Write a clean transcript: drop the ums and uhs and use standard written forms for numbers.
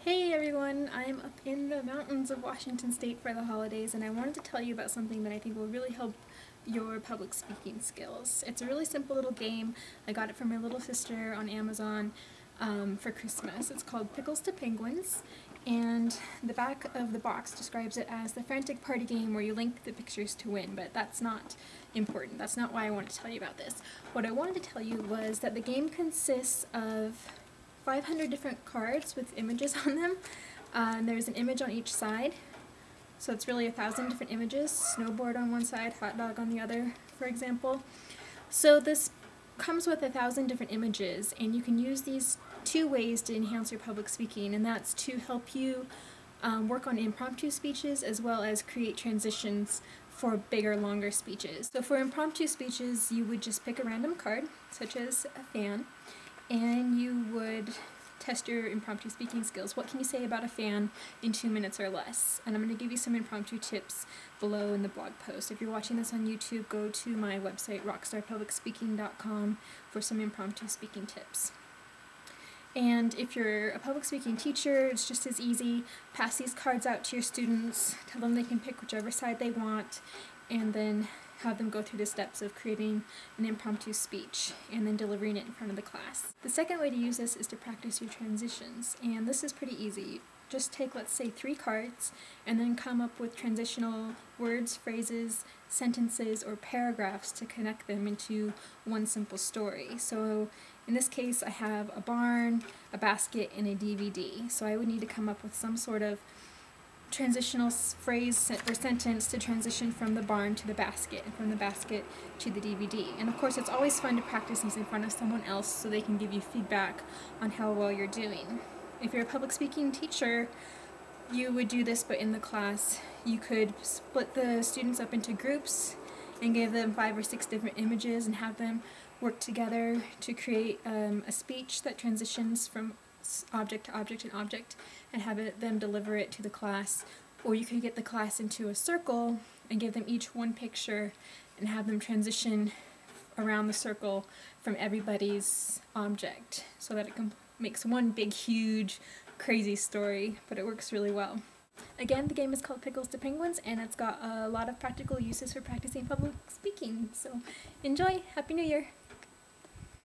Hey everyone, I'm up in the mountains of Washington State for the holidays and I wanted to tell you about something that I think will really help your public speaking skills. It's a really simple little game. I got it from my little sister on Amazon for Christmas. It's called Pickles to Penguins, and the back of the box describes it as the frantic party game where you link the pictures to win, but that's not important. That's not why I wanted to tell you about this. What I wanted to tell you was that the game consists of 500 different cards with images on them. And there's an image on each side, so it's really 1,000 different images. Snowboard on one side, hot dog on the other, for example. So this comes with 1,000 different images, and you can use these two ways to enhance your public speaking, and that's to help you work on impromptu speeches as well as create transitions for bigger, longer speeches. So for impromptu speeches, you would just pick a random card, such as a fan, and you would test your impromptu speaking skills. What can you say about a fan in 2 minutes or less? And I'm going to give you some impromptu tips below in the blog post. If you're watching this on YouTube, go to my website, rockstarpublicspeaking.com, for some impromptu speaking tips. And if you're a public speaking teacher, it's just as easy. Pass these cards out to your students, tell them they can pick whichever side they want, and then have them go through the steps of creating an impromptu speech and then delivering it in front of the class. The second way to use this is to practice your transitions, and this is pretty easy. Just take, let's say, 3 cards and then come up with transitional words, phrases, sentences, or paragraphs to connect them into one simple story. So in this case, I have a barn, a basket, and a DVD. So I would need to come up with some sort of transitional phrase or sentence to transition from the barn to the basket, and from the basket to the DVD. And of course, it's always fun to practice these in front of someone else so they can give you feedback on how well you're doing. If you're a public speaking teacher, you would do this, but in the class. You could split the students up into groups and give them 5 or 6 different images and have them work together to create a speech that transitions from object to object and object, and have them deliver it to the class. Or you could get the class into a circle and give them each one picture and have them transition around the circle from everybody's object so that it makes one big, huge, crazy story, but it works really well. Again, the game is called Pickles to Penguins, and it's got a lot of practical uses for practicing public speaking. So enjoy! Happy New Year!